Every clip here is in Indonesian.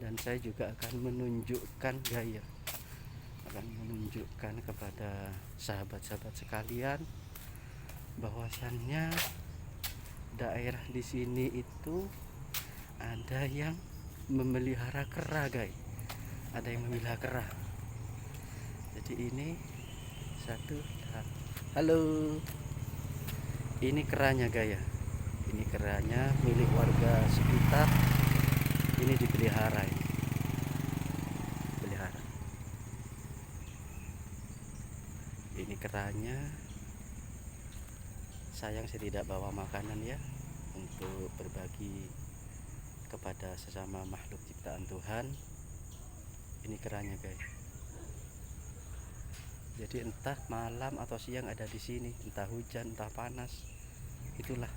dan saya juga akan menunjukkan gaya, akan menunjukkan kepada sahabat-sahabat sekalian bahwasannya daerah di sini itu ada yang memelihara kera, guys. Ada yang memelihara kera. Jadi ini satu. Halo. Ini keranya, guys ya. Ini keranya milik warga sekitar. Ini dipelihara ini. Pelihara. Ini keranya. Sayang saya tidak bawa makanan ya untuk berbagi kepada sesama makhluk ciptaan Tuhan. Ini keranya, guys. Jadi entah malam atau siang ada di sini, entah hujan, entah panas, itulah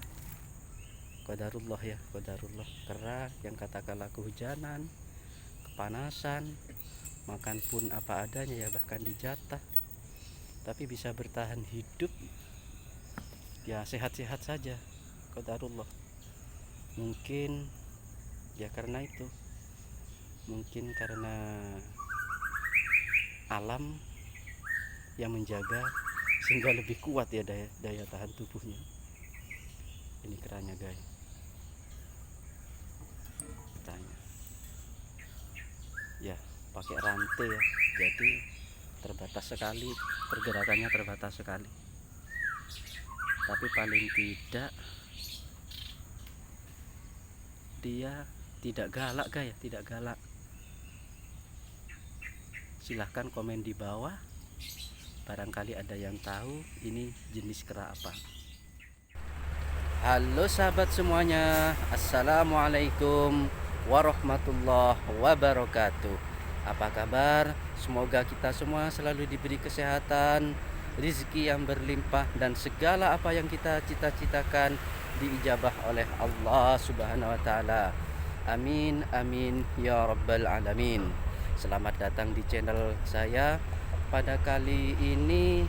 qadarullah ya, qadarullah. Kera yang katakanlah kehujanan, kepanasan, makan pun apa adanya ya, bahkan dijatah, tapi bisa bertahan hidup ya, sehat-sehat saja, qadarullah. Mungkin ya karena itu, mungkin karena alam yang menjaga sehingga lebih kuat ya daya tahan tubuhnya. Ini keranya, guys. Keranya ya pakai rantai ya, jadi terbatas sekali, pergerakannya terbatas sekali, tapi paling tidak dia tidak galak, guys ya, tidak galak. Silahkan komen di bawah, barangkali ada yang tahu ini jenis kera apa. Halo sahabat semuanya, assalamualaikum warahmatullahi wabarakatuh. Apa kabar? Semoga kita semua selalu diberi kesehatan, rezeki yang berlimpah, dan segala apa yang kita cita-citakan diijabah oleh Allah Subhanahu wa taala. Amin amin ya rabbal alamin. Selamat datang di channel saya. Pada kali ini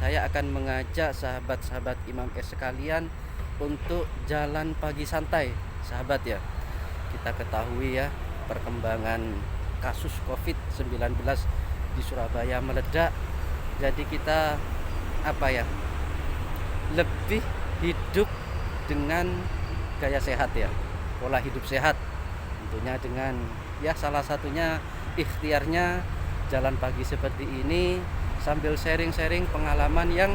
saya akan mengajak sahabat-sahabat Imam S sekalian untuk jalan pagi santai, sahabat ya. Kita ketahui ya, perkembangan kasus COVID-19 di Surabaya meledak. Jadi kita lebih hidup dengan gaya sehat ya, pola hidup sehat. Tentunya dengan ya salah satunya ikhtiarnya jalan pagi seperti ini, sambil sharing-sharing pengalaman yang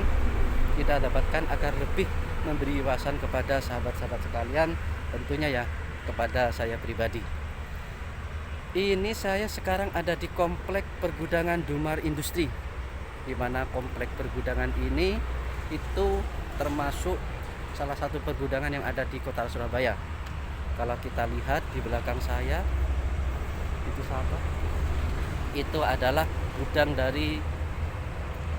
kita dapatkan agar lebih memberi wawasan kepada sahabat-sahabat sekalian, tentunya ya kepada saya pribadi. Ini saya sekarang ada di komplek pergudangan Dumar Industri, di mana komplek pergudangan ini itu termasuk salah satu pergudangan yang ada di kota Surabaya. Kalau kita lihat di belakang saya itu sahabat, itu adalah gudang dari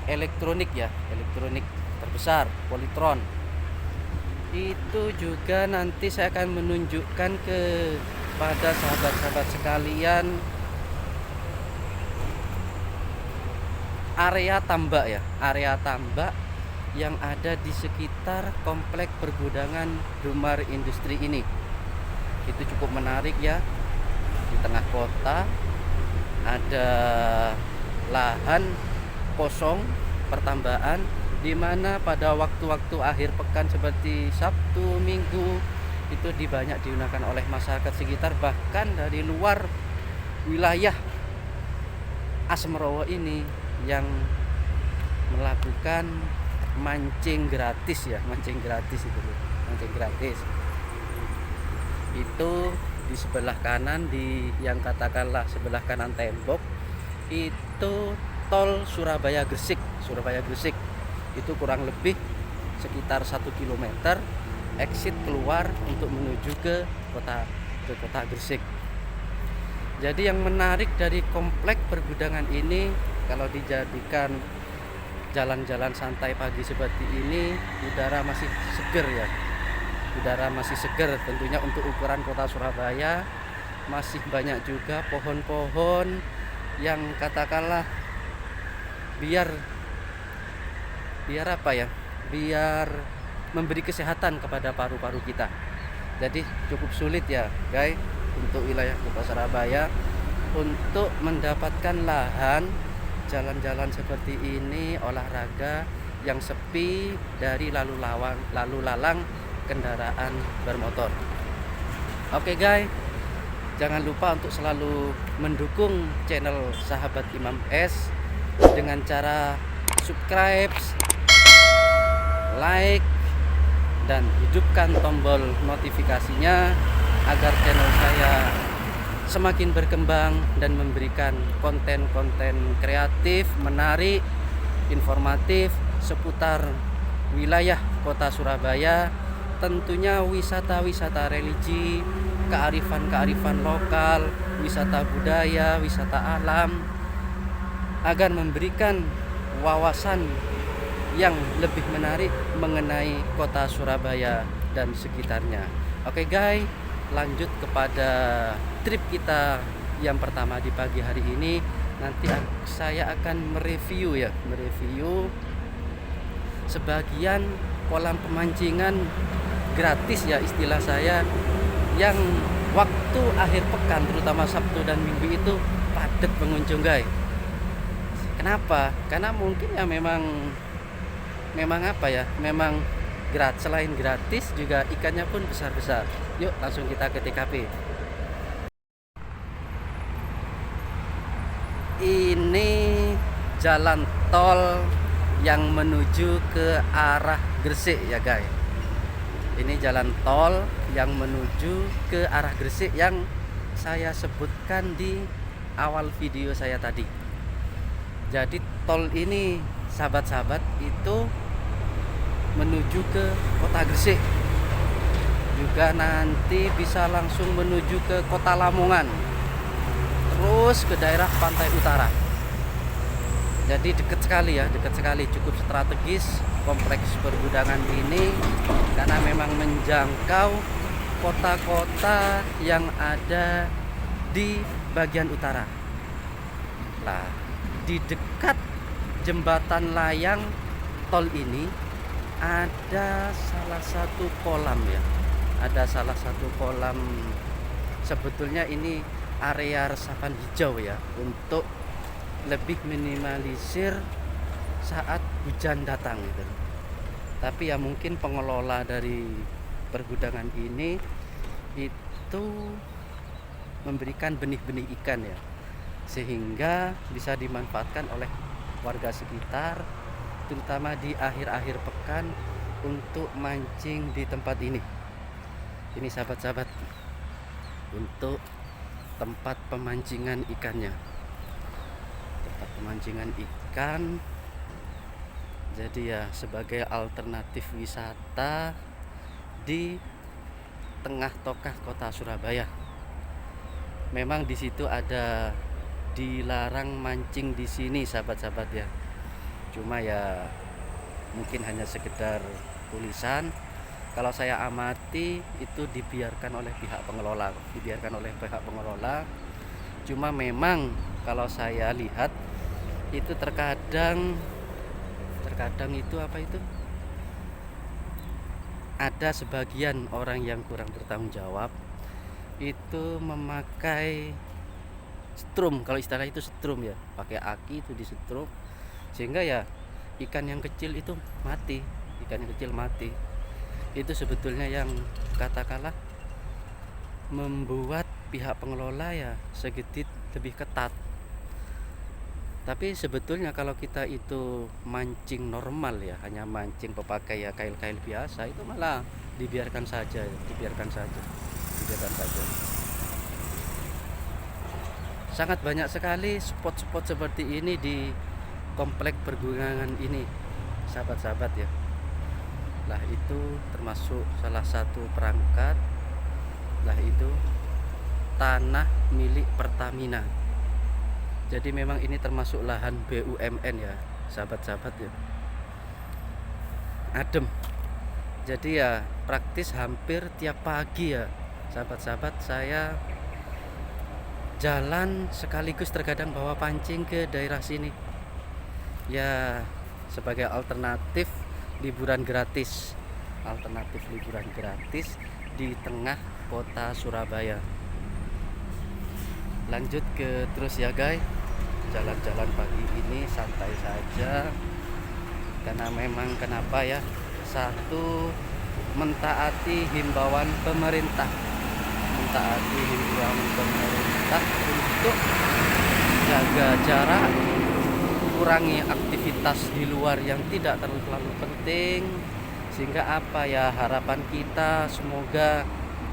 elektronik ya, elektronik terbesar Polytron. Itu juga nanti saya akan menunjukkan kepada sahabat-sahabat sekalian area tambak ya, area tambak yang ada di sekitar komplek pergudangan Dumar Industri ini. Itu cukup menarik ya, di tengah kota ada lahan kosong pertambahan, di mana pada waktu-waktu akhir pekan seperti Sabtu, Minggu itu banyak digunakan oleh masyarakat sekitar, bahkan dari luar wilayah Asmorowo ini yang melakukan mancing gratis ya, mancing gratis itu, mancing gratis. Itu di sebelah kanan, di yang katakanlah sebelah kanan tembok itu tol Surabaya Gresik. Surabaya Gresik itu kurang lebih sekitar 1 km exit keluar untuk menuju ke kota Gresik. Jadi yang menarik dari komplek pergudangan ini, kalau dijadikan jalan-jalan santai pagi seperti ini, udara masih seger ya. Udara masih seger, tentunya untuk ukuran kota Surabaya. Masih banyak juga pohon-pohon yang katakanlah biar biar memberi kesehatan kepada paru-paru kita. Jadi cukup sulit ya guys untuk wilayah kota Surabaya untuk mendapatkan lahan jalan-jalan seperti ini, olahraga yang sepi dari lalu lalang kendaraan bermotor. Oke guys, jangan lupa untuk selalu mendukung channel Sahabat Imam S dengan cara subscribe, like, dan hidupkan tombol notifikasinya agar channel saya semakin berkembang dan memberikan konten-konten kreatif, menarik, informatif seputar wilayah kota Surabaya, tentunya wisata-wisata religi, kearifan-kearifan lokal, wisata budaya, wisata alam, agar memberikan wawasan yang lebih menarik mengenai kota Surabaya dan sekitarnya. Oke guys, lanjut kepada trip kita yang pertama di pagi hari ini. Nanti saya akan mereview sebagian kolam pemancingan gratis ya, istilah saya, yang waktu akhir pekan terutama Sabtu dan Minggu itu padat pengunjung guys. Kenapa? Karena mungkin ya memang apa ya, memang selain gratis juga ikannya pun besar-besar. Yuk langsung kita ke TKP. Ini jalan tol yang menuju ke arah Gresik ya guys. Ini jalan tol yang menuju ke arah Gresik yang saya sebutkan di awal video saya tadi. Jadi tol ini sahabat-sahabat itu menuju ke kota Gresik, juga nanti bisa langsung menuju ke kota Lamongan, terus ke daerah pantai utara. Jadi dekat sekali, cukup strategis kompleks pergudangan ini karena memang menjangkau kota-kota yang ada di bagian utara. Nah, di dekat jembatan layang tol ini ada salah satu kolam ya. Ada salah satu kolam, sebetulnya ini area resapan hijau ya, untuk lebih minimalisir saat hujan datang gitu. Tapi ya mungkin pengelola dari pergudangan ini itu memberikan benih-benih ikan ya, sehingga bisa dimanfaatkan oleh warga sekitar, terutama di akhir-akhir pekan untuk mancing di tempat ini. Ini sahabat-sahabat, untuk tempat pemancingan ikannya, tempat pemancingan ikan. Jadi ya sebagai alternatif wisata di tengah tokah kota Surabaya. Memang di situ ada dilarang mancing di sini sahabat-sahabat ya. Cuma ya mungkin hanya sekedar tulisan. Kalau saya amati itu dibiarkan oleh pihak pengelola, Cuma memang kalau saya lihat itu terkadang itu ada sebagian orang yang kurang bertanggung jawab itu memakai strum, kalau istilah itu strum ya, pakai aki itu disetrum, sehingga ya ikan yang kecil mati. Itu sebetulnya yang katakanlah membuat pihak pengelola ya sedikit lebih ketat. Tapi sebetulnya kalau kita itu mancing normal ya, hanya mancing pepakai ya kail-kail biasa, itu malah dibiarkan saja. Sangat banyak sekali spot-spot seperti ini di komplek pergudangan ini, sahabat-sahabat ya. Lah itu termasuk salah satu perangkat, lah itu tanah milik Pertamina. Jadi memang ini termasuk lahan BUMN ya, sahabat-sahabat ya. Adem. Jadi ya praktis hampir tiap pagi ya, sahabat-sahabat, saya jalan sekaligus terkadang bawa pancing ke daerah sini ya, sebagai alternatif liburan gratis di tengah kota Surabaya. lanjut ke terus ya guys. Jalan-jalan pagi ini santai saja, karena memang kenapa ya, satu, mentaati himbauan pemerintah untuk jaga jarak, kurangi aktivitas di luar yang tidak terlalu penting. Sehingga apa ya, harapan kita semoga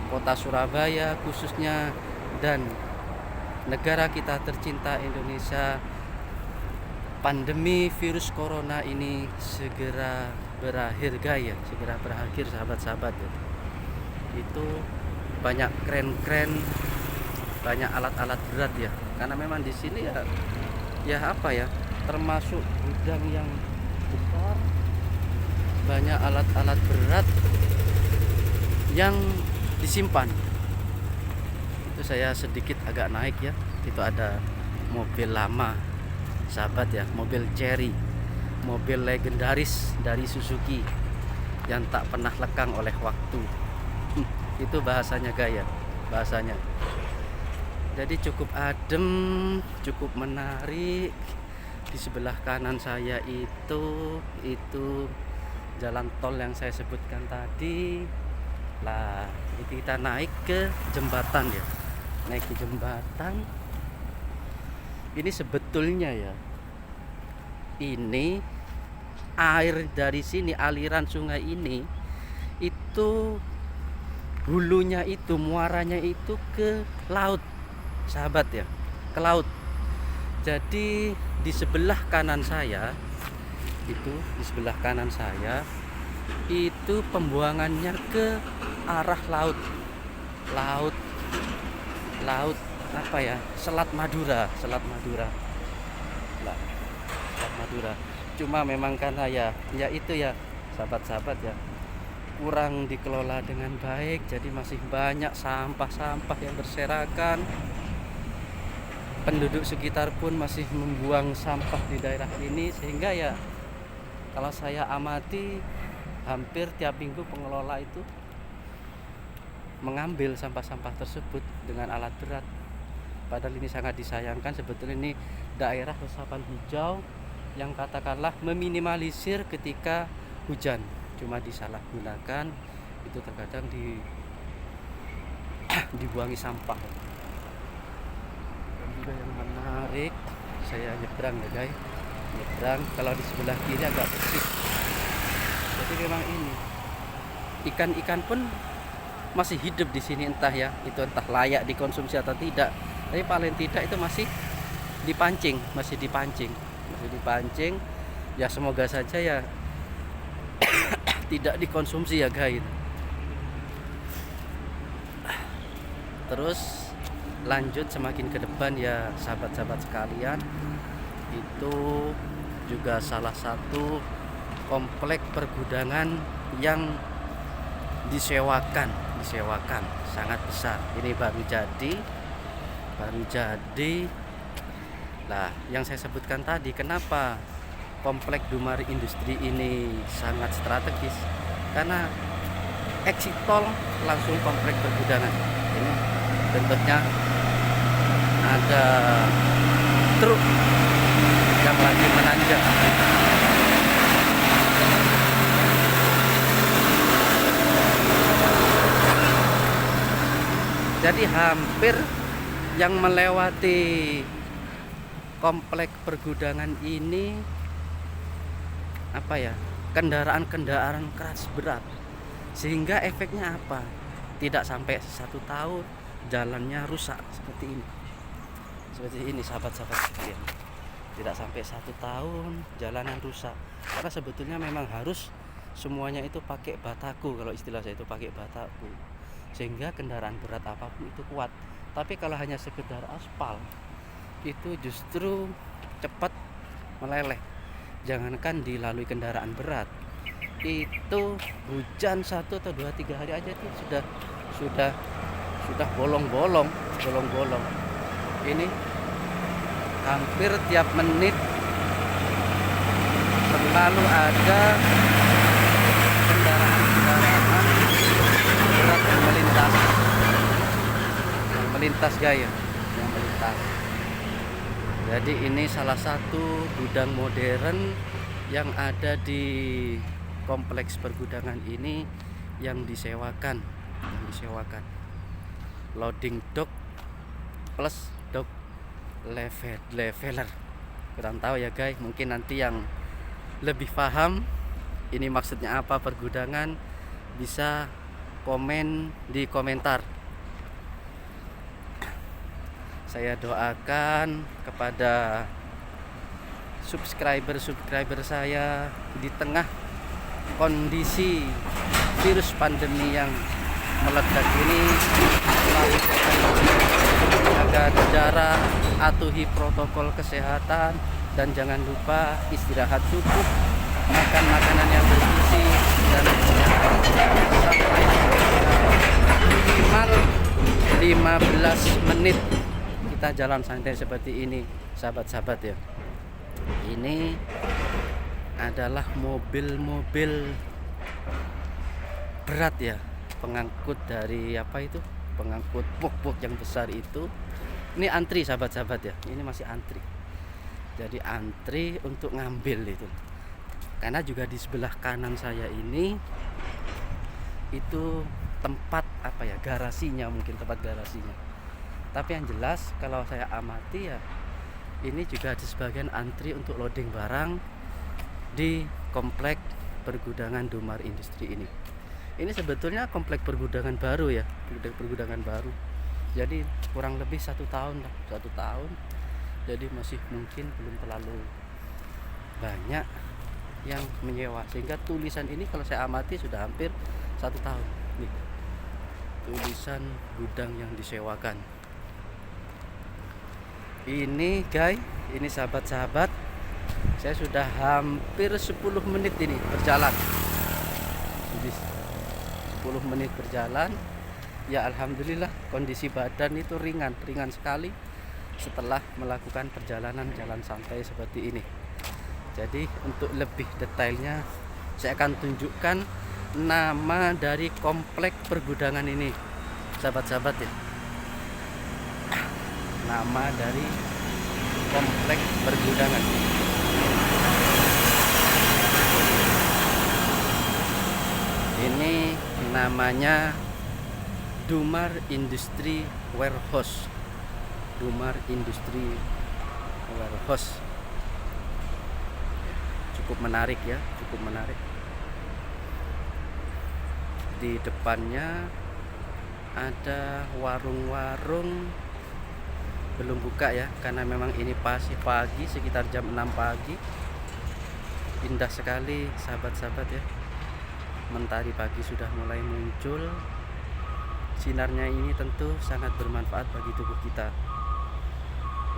kota Surabaya khususnya dan negara kita tercinta Indonesia, pandemi virus corona ini segera berakhir guys, segera berakhir sahabat-sahabat ya. Itu banyak keren-keren, banyak alat-alat berat ya, karena memang di sini ya apa ya, termasuk gudang yang besar, banyak alat-alat berat yang disimpan. Itu saya sedikit agak naik ya, itu ada mobil lama sahabat ya, mobil Cherry, mobil legendaris dari Suzuki yang tak pernah lekang oleh waktu. Itu bahasanya gaya, bahasanya. Jadi cukup adem, cukup menarik. Di sebelah kanan saya itu jalan tol yang saya sebutkan tadi. Lah, ini kita naik ke jembatan ya. Naik ke jembatan. Ini sebetulnya ya, ini air dari sini, aliran sungai ini itu hulunya itu, muaranya itu ke laut sahabat ya, ke laut. Jadi di sebelah kanan saya itu pembuangannya ke arah laut apa ya, Selat Madura lah, Selat Madura. Cuma memang karena ya itu ya sahabat-sahabat ya, kurang dikelola dengan baik, jadi masih banyak sampah-sampah yang berserakan. Penduduk sekitar pun masih membuang sampah di daerah ini, sehingga ya kalau saya amati hampir tiap minggu pengelola itu mengambil sampah-sampah tersebut dengan alat berat. Padahal ini sangat disayangkan, sebetulnya ini daerah resapan hijau yang katakanlah meminimalisir ketika hujan, cuma disalahgunakan. Itu terkadang dibuangi sampah. Dan juga yang menarik, saya nyebrang ya guys, kalau di sebelah kiri agak bersih. Jadi memang ini ikan-ikan pun masih hidup di sini, entah layak dikonsumsi atau tidak, tapi paling tidak itu masih dipancing. Ya semoga saja ya tidak dikonsumsi ya guys. Terus lanjut semakin ke depan ya sahabat-sahabat sekalian, itu juga salah satu komplek pergudangan yang disewakan sangat besar. Ini baru jadi. Lah, yang saya sebutkan tadi, kenapa komplek Dumari Industri ini sangat strategis, karena exit tol langsung komplek pergudangan. Ini bentuknya ada truk yang lagi menanjak. Jadi hampir yang melewati komplek pergudangan ini apa ya, kendaraan-kendaraan keras berat, sehingga efeknya apa, tidak sampai 1 tahun jalannya rusak seperti ini sahabat-sahabat sekalian. Tidak sampai 1 tahun jalanan rusak, karena sebetulnya memang harus semuanya itu pakai bataku, kalau istilah saya itu pakai bataku, sehingga kendaraan berat apapun itu kuat. Tapi kalau hanya sekedar aspal, itu justru cepat meleleh. Jangankan dilalui kendaraan berat, itu hujan 1 atau 2, 3 hari aja itu sudah bolong-bolong. Ini hampir tiap menit selalu ada kendaraan berat yang melintas gaya, Natal. Jadi ini salah satu gudang modern yang ada di kompleks pergudangan ini yang disewakan. Loading dock plus dock leveler. Kurang tahu ya guys, mungkin nanti yang lebih paham ini maksudnya apa pergudangan bisa komen di komentar. Saya doakan kepada subscriber saya di tengah kondisi virus pandemi yang meledak ini, jaga jarak, atuhi protokol kesehatan, dan jangan lupa istirahat cukup, makan makanan yang bergizi, dan sampai minimal 15 menit kita jalan santai seperti ini, sahabat-sahabat ya. Ini adalah mobil-mobil berat ya, pengangkut dari apa itu, pengangkut box yang besar itu. Ini antri sahabat-sahabat ya, ini masih antri. Jadi antri untuk ngambil itu, karena juga di sebelah kanan saya ini itu tempat apa ya, garasinya, mungkin tempat garasinya. Tapi yang jelas kalau saya amati ya, ini juga ada sebagian antri untuk loading barang di komplek pergudangan Dumar Industri ini. Ini sebetulnya komplek pergudangan baru ya, pergudangan baru. Jadi kurang lebih 1 tahun lah, 1 tahun. Jadi masih mungkin belum terlalu banyak yang menyewa, sehingga tulisan ini kalau saya amati sudah hampir 1 tahun. Nih, tulisan gudang yang disewakan. Ini guys, ini sahabat-sahabat, saya sudah hampir 10 menit ini berjalan. Jadi 10 menit berjalan. Ya alhamdulillah kondisi badan itu ringan sekali setelah melakukan perjalanan jalan santai seperti ini. Jadi untuk lebih detailnya saya akan tunjukkan nama dari komplek pergudangan ini, sahabat-sahabat ya. Nama dari komplek pergudangan. Ini namanya Dumar Industri Warehouse. Dumar Industri Warehouse. Cukup menarik ya, cukup menarik. Di depannya ada warung-warung belum buka ya, karena memang ini pasti pagi, sekitar jam 6 pagi. Indah sekali sahabat-sahabat ya, mentari pagi sudah mulai muncul. Sinarnya ini tentu sangat bermanfaat bagi tubuh kita.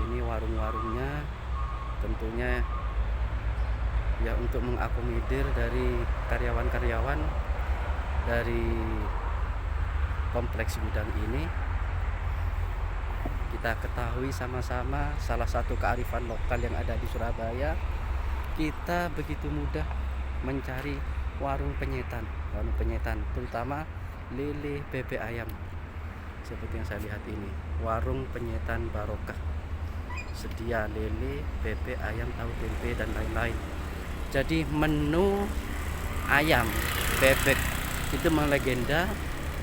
Ini warung-warungnya tentunya ya untuk mengakomodir dari karyawan-karyawan dari kompleks gudang ini. Kita ketahui sama-sama salah satu kearifan lokal yang ada di Surabaya, kita begitu mudah mencari warung penyetan, terutama lele bebek ayam. Seperti yang saya lihat ini, warung penyetan barokah, sedia lele, bebek ayam, tahu tempe dan lain-lain. Jadi menu ayam, bebek itu melegenda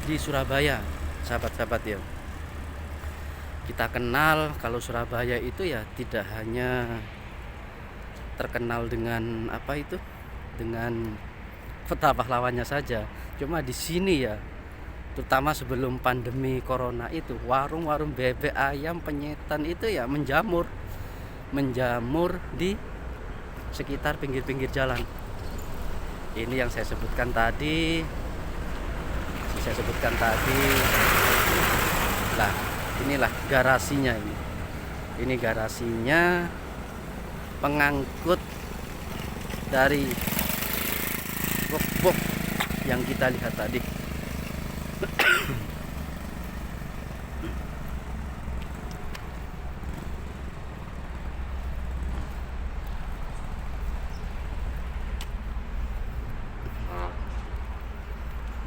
di Surabaya, sahabat-sahabat ya. Kita kenal kalau Surabaya itu ya tidak hanya terkenal dengan apa itu, dengan kota pahlawannya saja. Cuma di sini ya, terutama sebelum pandemi corona itu, warung-warung bebek ayam penyetan itu ya menjamur di sekitar pinggir-pinggir jalan. Ini yang saya sebutkan tadi. Nah, inilah garasinya ini. Ini garasinya pengangkut dari box yang kita lihat tadi.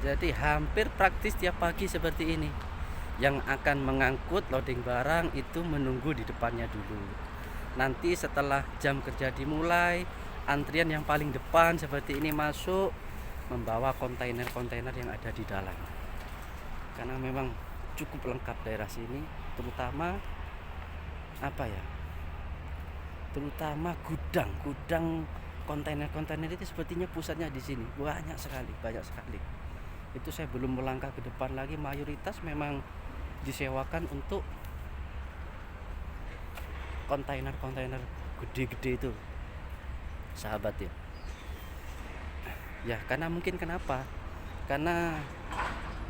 Jadi hampir praktis tiap pagi seperti ini. yang akan mengangkut loading barang itu menunggu di depannya dulu. Nanti setelah jam kerja dimulai, antrian yang paling depan seperti ini masuk membawa kontainer-kontainer yang ada di dalam. Karena memang cukup lengkap daerah sini, terutama terutama gudang kontainer-kontainer itu sepertinya pusatnya di sini. Banyak sekali. Itu saya belum melangkah ke depan lagi, mayoritas memang disewakan untuk kontainer-kontainer gede-gede itu, sahabat ya. Ya, karena mungkin kenapa? Karena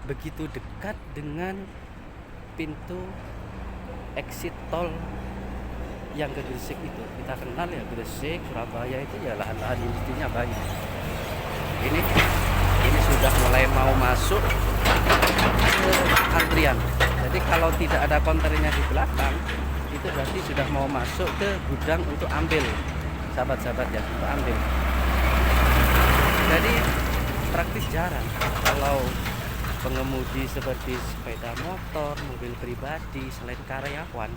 begitu dekat dengan pintu exit tol yang ke Gresik itu. Kita kenal ya, Gresik, Surabaya itu ya lahan-lahan industrinya banyak. Ini sudah mulai mau masuk ke antrian. Jadi kalau tidak ada kontainernya di belakang, itu berarti sudah mau masuk ke gudang untuk ambil, sahabat-sahabat ya, untuk ambil. Jadi praktis jarang kalau pengemudi seperti sepeda motor, mobil pribadi selain karyawan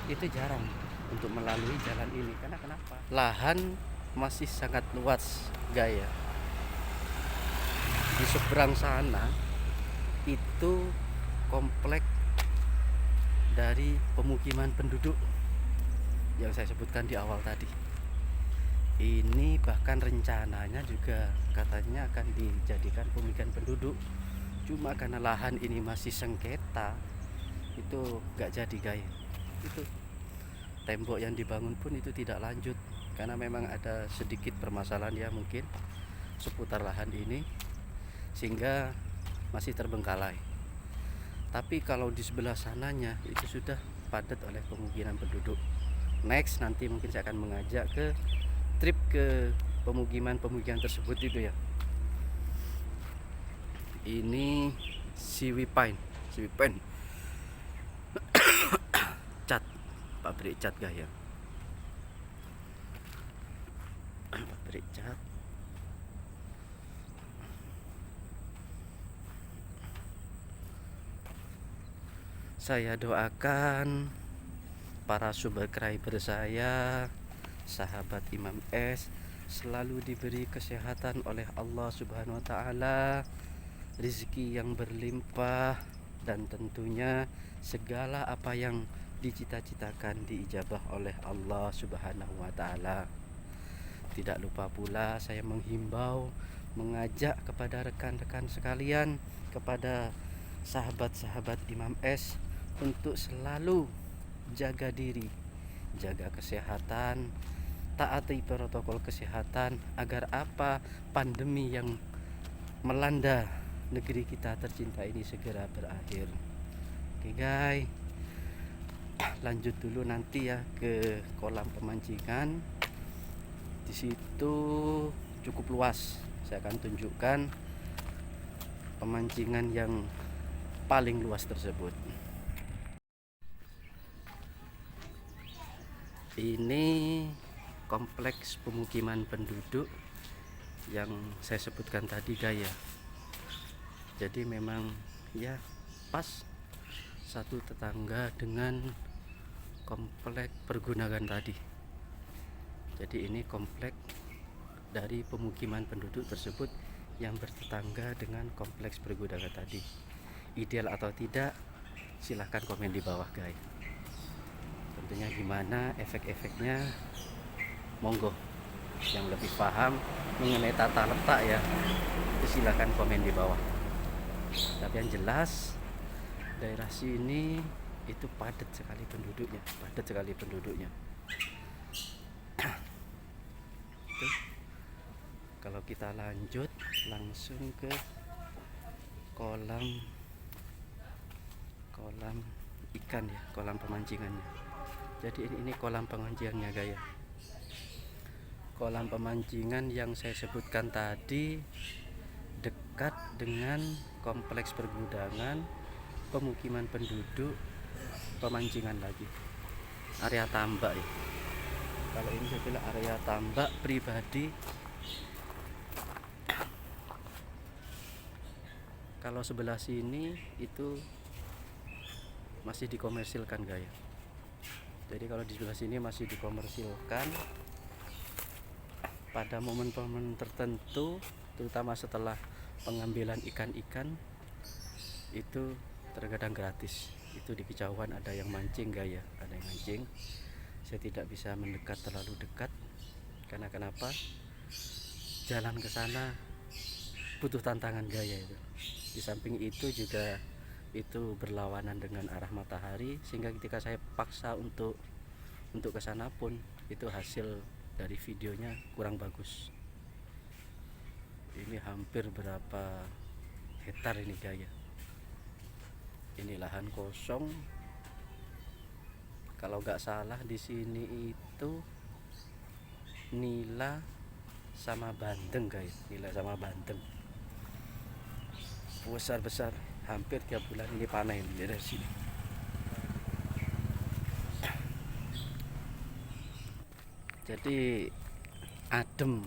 itu jarang untuk melalui jalan ini. Karena kenapa? Lahan masih sangat luas, gaya. Di seberang sana itu komplek dari pemukiman penduduk yang saya sebutkan di awal tadi. Ini bahkan rencananya juga katanya akan dijadikan pemukiman penduduk. Cuma karena lahan ini masih sengketa, itu gak jadi gaya. Itu tembok yang dibangun pun itu tidak lanjut karena memang ada sedikit permasalahan ya mungkin seputar lahan ini, sehingga masih terbengkalai. Tapi kalau di sebelah sananya itu sudah padat oleh pemukiman penduduk. Next nanti mungkin saya akan mengajak ke trip ke pemukiman tersebut itu ya. Ini Siwipine cat, pabrik cat gaya, pabrik cat. Saya doakan para subscriber saya, sahabat Imam S, selalu diberi kesehatan oleh Allah Subhanahu wa taala, rezeki yang berlimpah, dan tentunya segala apa yang dicita-citakan diijabah oleh Allah Subhanahu wa taala. Tidak lupa pula saya menghimbau, mengajak kepada rekan-rekan sekalian, kepada sahabat-sahabat Imam S untuk selalu jaga diri, jaga kesehatan, taati protokol kesehatan agar apa pandemi yang melanda negeri kita tercinta ini segera berakhir. Oke guys, lanjut dulu nanti ya ke kolam pemancingan. Di situ cukup luas. Saya akan tunjukkan pemancingan yang paling luas tersebut. Ini kompleks pemukiman penduduk yang saya sebutkan tadi gaya. Jadi memang ya pas satu tetangga dengan komplek pergudangan tadi. Jadi ini komplek dari pemukiman penduduk tersebut yang bertetangga dengan kompleks pergudangan tadi. Ideal atau tidak, silahkan komen di bawah guys. Tentunya gimana efek-efeknya, monggo yang lebih paham mengenai tata letak ya, itu silahkan komen di bawah. Tapi yang jelas daerah sini itu padat sekali penduduknya. Itu. Kalau kita lanjut langsung ke kolam ikan ya, kolam pemancingannya. Jadi ini kolam pemancingannya gaya. Kolam pemancingan yang saya sebutkan tadi dekat dengan kompleks pergudangan, pemukiman penduduk, pemancingan lagi. Area tambak ya. Kalau ini saya bilang area tambak pribadi. Kalau sebelah sini itu masih dikomersilkan Gaya. Jadi kalau di sebelah sini masih dikomersilkan pada momen-momen tertentu, terutama setelah pengambilan ikan-ikan itu terkadang gratis. Itu di kejauhan ada yang mancing Gaya, ada yang mancing. Saya tidak bisa mendekat terlalu dekat karena kenapa? Jalan ke sana butuh tantangan Gaya itu. Di samping itu juga itu berlawanan dengan arah matahari, sehingga ketika saya paksa untuk ke sana pun itu hasil dari videonya kurang bagus. Ini hampir berapa hektar ini Gaya. Ini lahan kosong. Kalau nggak salah di sini itu nila sama bandeng Gaya, nila sama bandeng. Besar-besar, hampir tiap bulan ini panen dari sini. Jadi adem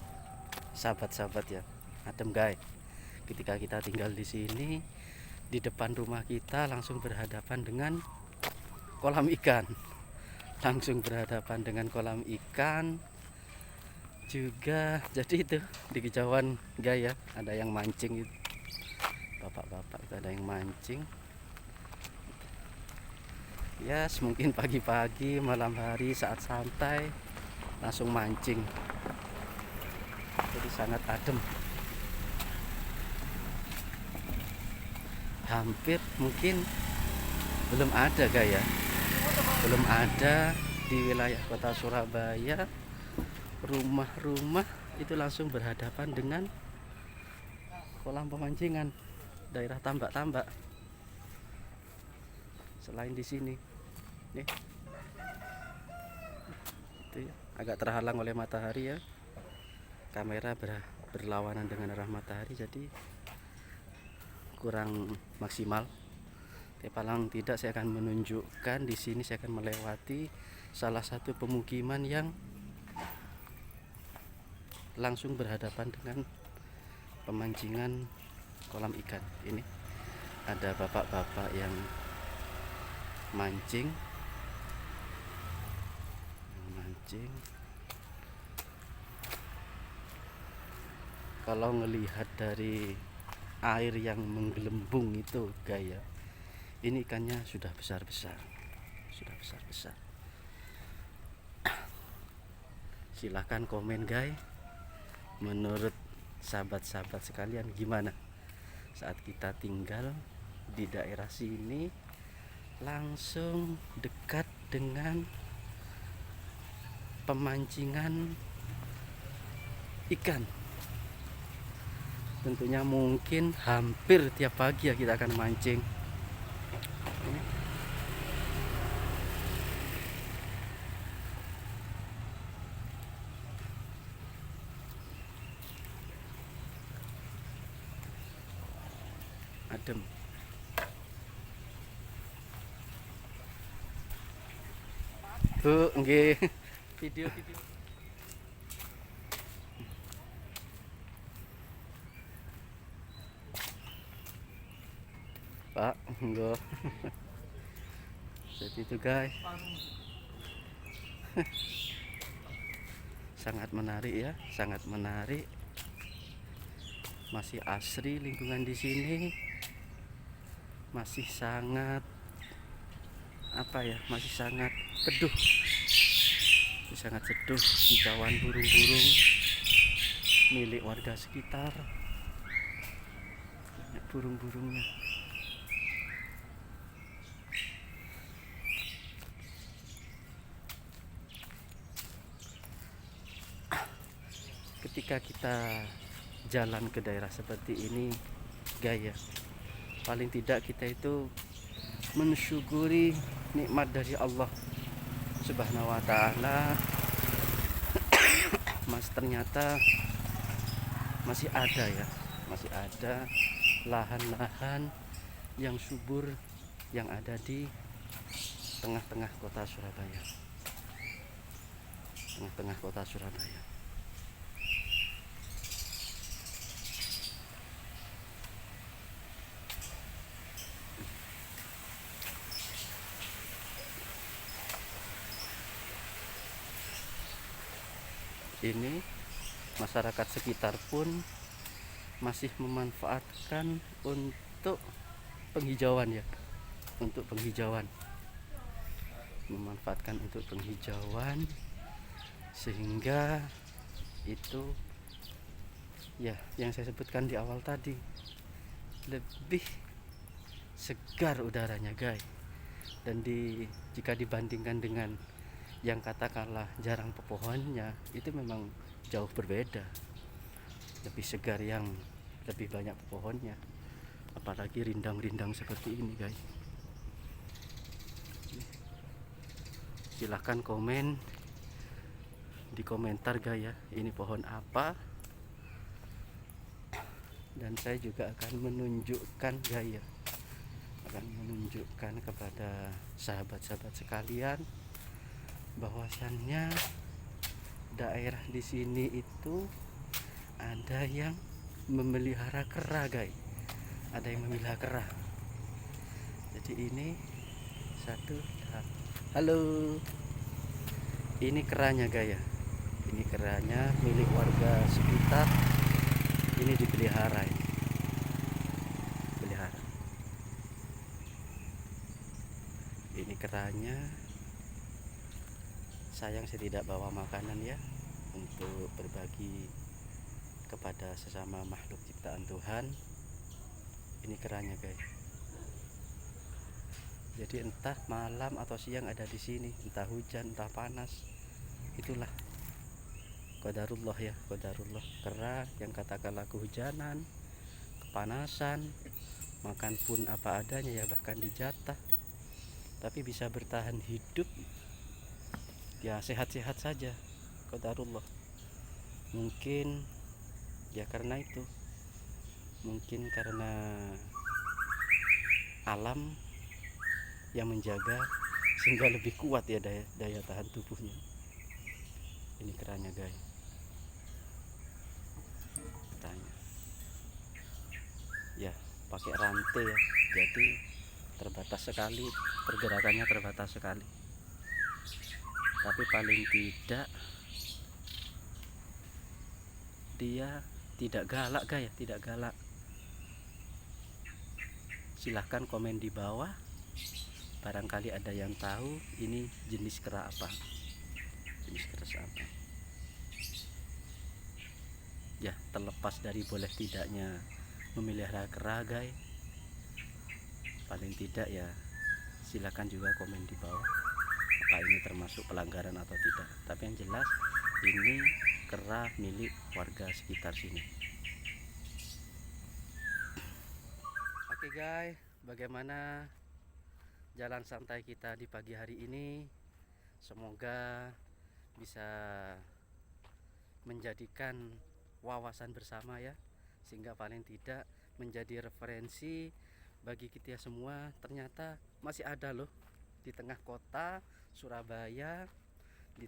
sahabat-sahabat ya, adem guys. Ketika kita tinggal di sini, di depan rumah kita langsung berhadapan dengan kolam ikan, langsung berhadapan dengan kolam ikan juga. Jadi itu di kejauhan guys ya, ada yang mancing itu, bapak-bapak itu ada yang mancing. Ya mungkin pagi-pagi, malam hari saat santai langsung mancing. Jadi sangat adem. Hampir mungkin belum ada Gaya, belum ada di wilayah kota Surabaya rumah-rumah itu langsung berhadapan dengan kolam pemancingan, daerah tambak-tambak. Selain di sini nih, itu ya, agak terhalang oleh matahari ya, kamera berlawanan dengan arah matahari, jadi kurang maksimal. Tapi paling tidak saya akan menunjukkan di sini, saya akan melewati salah satu pemukiman yang langsung berhadapan dengan pemancingan kolam ikan. Ini ada bapak-bapak yang mancing, Kalau ngelihat dari air yang menggelembung itu Gaya, ini ikannya sudah besar-besar, silahkan komen guys, menurut sahabat-sahabat sekalian gimana saat kita tinggal di daerah sini langsung dekat dengan pemancingan ikan. Tentunya mungkin hampir tiap pagi ya kita akan mancing. Adem. Bu, nggih. Video. Pak, enggak. Jadi itu guys, sangat menarik ya, sangat menarik. Masih asri lingkungan di sini, masih sangat masih sangat teduh, sangat seduh. Hijauan burung-burung milik warga sekitar, banyak burung-burungnya. Ketika kita jalan ke daerah seperti ini Gaya, paling tidak kita itu mensyukuri nikmat dari Allah Subhanahu wa ta'ala. Ternyata masih ada lahan-lahan yang subur yang ada di tengah-tengah kota Surabaya. ini masyarakat sekitar pun masih memanfaatkan untuk penghijauan ya, untuk penghijauan, memanfaatkan untuk penghijauan, sehingga itu ya yang saya sebutkan di awal tadi, lebih segar udaranya guys. Dan jika dibandingkan dengan yang katakanlah jarang pepohonnya, itu memang jauh berbeda. Lebih segar yang lebih banyak pepohonnya, apalagi rindang-rindang seperti ini guys. Silahkan komen di komentar guys ya, ini pohon apa, dan saya juga akan menunjukkan guys ya, akan menunjukkan kepada sahabat-sahabat sekalian bahwasannya daerah di sini itu ada yang memelihara kera guys, ada yang memelihara kera. Jadi ini satu, halo, ini keranya guys ya, ini keranya milik warga sekitar, ini dipelihara ini. Pelihara ini keranya. Sayang saya tidak bawa makanan ya, untuk berbagi kepada sesama makhluk ciptaan Tuhan. Ini keranya guys. Jadi entah malam atau siang ada di sini, entah hujan, entah panas, itulah qadarullah ya, qadarullah. Kera yang katakanlah kehujanan, kepanasan, makan pun apa adanya ya, bahkan dijatah, tapi bisa bertahan hidup ya, sehat-sehat saja, qadarullah. Mungkin ya karena itu, mungkin karena alam yang menjaga sehingga lebih kuat ya daya tahan tubuhnya. Ini keranya guys, tanya ya, pakai rantai ya, jadi terbatas sekali pergerakannya, terbatas sekali, tapi paling tidak dia tidak galak guys ya, tidak galak. Silahkan komen di bawah, barangkali ada yang tahu ini jenis kera apa, jenis kera apa ya. Terlepas dari boleh tidaknya memelihara kera guys, paling tidak ya silakan juga komen di bawah apa ini termasuk pelanggaran atau tidak. Tapi yang jelas ini kera milik warga sekitar sini. Oke guys, bagaimana jalan santai kita di pagi hari ini? Semoga bisa menjadikan wawasan bersama ya, sehingga paling tidak menjadi referensi bagi kita semua. Ternyata masih ada loh di tengah kota Surabaya, di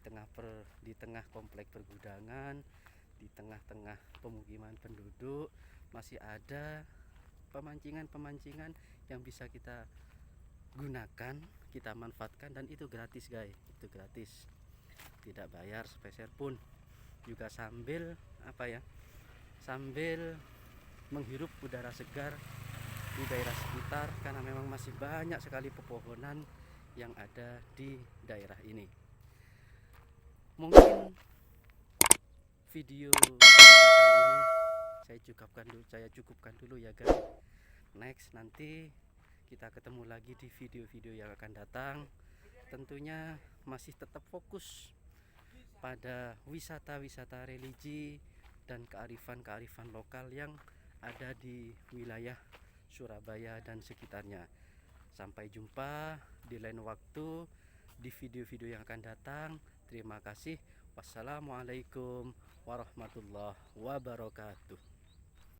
tengah komplek pergudangan, di tengah-tengah pemukiman penduduk, masih ada pemancingan-pemancingan yang bisa kita gunakan, kita manfaatkan, dan itu gratis guys, itu gratis, tidak bayar sepeser pun, juga sambil apa ya, sambil menghirup udara segar di daerah sekitar, karena memang masih banyak sekali pepohonan yang ada di daerah ini. Mungkin video kita kali ini saya cukupkan dulu ya guys. Next nanti kita ketemu lagi di video-video yang akan datang. Tentunya masih tetap fokus pada wisata-wisata religi dan kearifan-kearifan lokal yang ada di wilayah Surabaya dan sekitarnya. Sampai jumpa di lain waktu di video-video yang akan datang. Terima kasih. Wassalamualaikum warahmatullahi wabarakatuh.